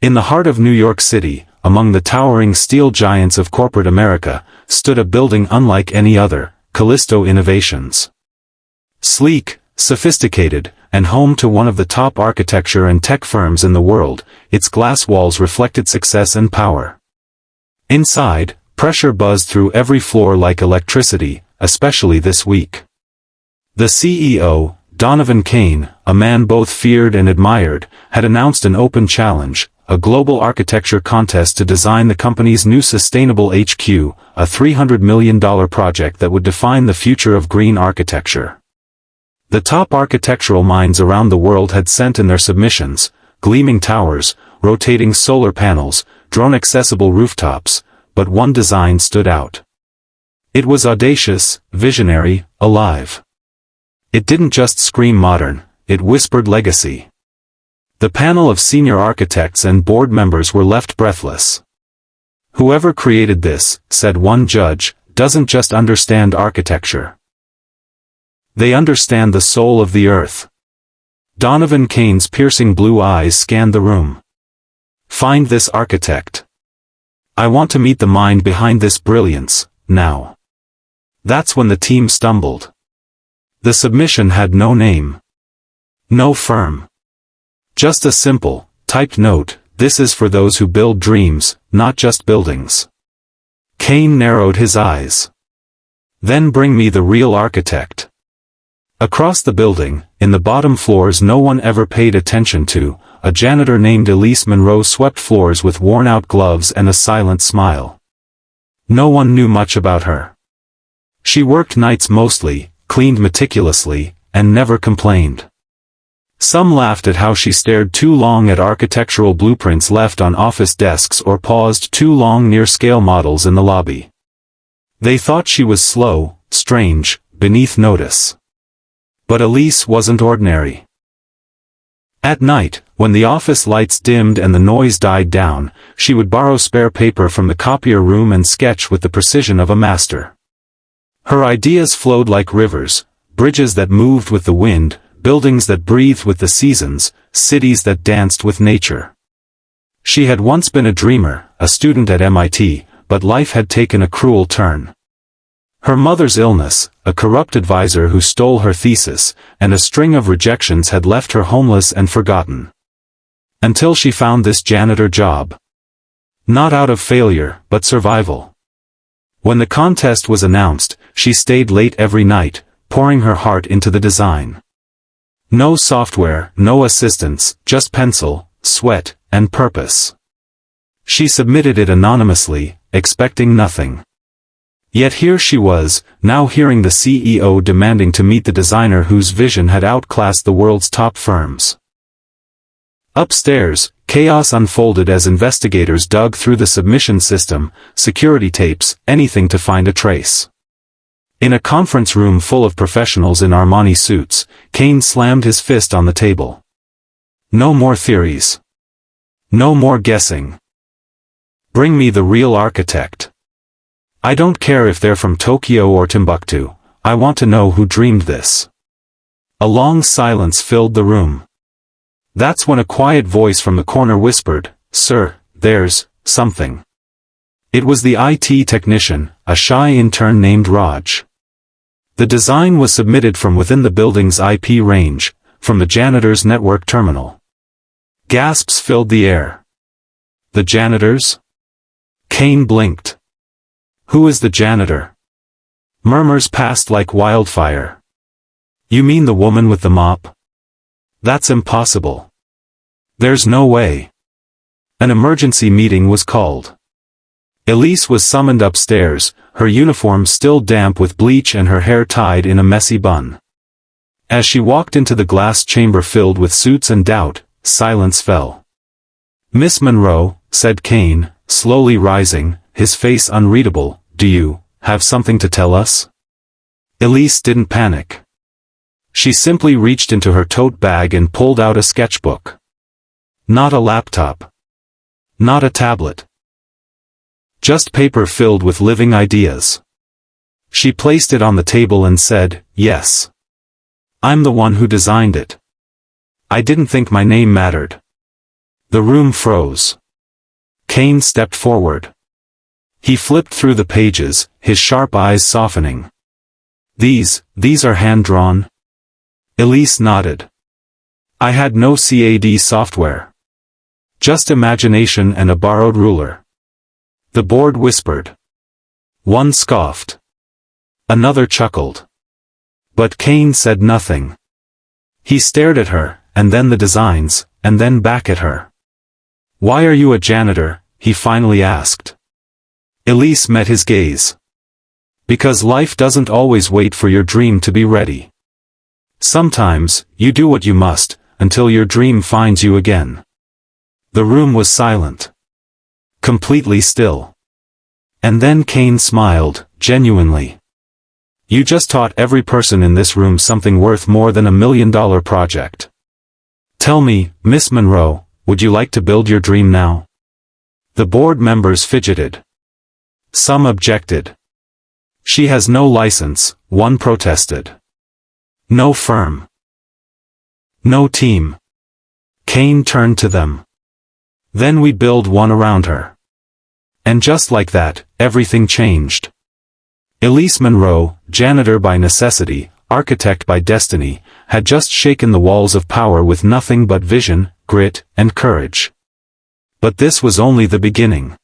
In the heart of New York City, among the towering steel giants of corporate America, stood a building unlike any other, Callisto Innovations. Sleek, sophisticated, and home to one of the top architecture and tech firms in the world, its glass walls reflected success and power. Inside, pressure buzzed through every floor like electricity, especially this week. The CEO, Donovan Kane, a man both feared and admired, had announced an open challenge, a global architecture contest to design the company's new sustainable HQ, a $300 million project that would define the future of green architecture. The top architectural minds around the world had sent in their submissions: gleaming towers, rotating solar panels, drone-accessible rooftops, but one design stood out. It was audacious, visionary, alive. It didn't just scream modern, it whispered legacy. The panel of senior architects and board members were left breathless. "Whoever created this," said one judge, "doesn't just understand architecture. They understand the soul of the earth." Donovan Kane's piercing blue eyes scanned the room. "Find this architect. I want to meet the mind behind this brilliance, now." That's when the team stumbled. The submission had no name. No firm. Just a simple, typed note: "This is for those who build dreams, not just buildings." Kane narrowed his eyes. "Then bring me the real architect." Across the building, in the bottom floors no one ever paid attention to, a janitor named Elise Monroe swept floors with worn-out gloves and a silent smile. No one knew much about her. She worked nights mostly, cleaned meticulously, and never complained. Some laughed at how she stared too long at architectural blueprints left on office desks or paused too long near scale models in the lobby. They thought she was slow, strange, beneath notice. But Elise wasn't ordinary. At night, when the office lights dimmed and the noise died down, she would borrow spare paper from the copier room and sketch with the precision of a master. Her ideas flowed like rivers, bridges that moved with the wind, buildings that breathed with the seasons, cities that danced with nature. She had once been a dreamer, a student at MIT, but life had taken a cruel turn. Her mother's illness, a corrupt advisor who stole her thesis, and a string of rejections had left her homeless and forgotten. Until she found this janitor job. Not out of failure, but survival. When the contest was announced, she stayed late every night, pouring her heart into the design. No software, no assistants, just pencil, sweat, and purpose. She submitted it anonymously, expecting nothing. Yet here she was, now hearing the CEO demanding to meet the designer whose vision had outclassed the world's top firms. Upstairs, chaos unfolded as investigators dug through the submission system, security tapes, anything to find a trace. In a conference room full of professionals in Armani suits, Kane slammed his fist on the table. "No more theories. No more guessing. Bring me the real architect. I don't care if they're from Tokyo or Timbuktu, I want to know who dreamed this." A long silence filled the room. That's when a quiet voice from the corner whispered, "Sir, there's something." It was the IT technician, a shy intern named Raj. The design was submitted from within the building's IP range, from the janitor's network terminal. Gasps filled the air. "The janitors?" Kane blinked. "Who is the janitor?" Murmurs passed like wildfire. "You mean the woman with the mop?" "That's impossible. There's no way." An emergency meeting was called. Elise was summoned upstairs, her uniform still damp with bleach and her hair tied in a messy bun. As she walked into the glass chamber filled with suits and doubt, silence fell. "Miss Monroe," said Kane, slowly rising, his face unreadable, "do you have something to tell us?" Elise didn't panic. She simply reached into her tote bag and pulled out a sketchbook. Not a laptop. Not a tablet. Just paper filled with living ideas. She placed it on the table and said, "Yes. I'm the one who designed it. I didn't think my name mattered. The room froze. Kane stepped forward. He flipped through the pages, his sharp eyes softening. These are hand-drawn? Elise nodded. I had no CAD software. Just imagination and a borrowed ruler. The board whispered. One scoffed. Another chuckled. But Kane said nothing. He stared at her, and then the designs, and then back at her. Why are you a janitor? He finally asked. Elise met his gaze. Because life doesn't always wait for your dream to be ready. Sometimes, you do what you must, until your dream finds you again. The room was silent. Completely still. And then Kane smiled, genuinely. You just taught every person in this room something worth more than $1 million project. Tell me, Miss Monroe, would you like to build your dream now? The board members fidgeted. Some objected. She has no license, one protested. No firm. No team. Kane turned to them. Then we build one around her. And just like that, everything changed. Elise Monroe, janitor by necessity, architect by destiny, had just shaken the walls of power with nothing but vision, grit, and courage. But this was only the beginning.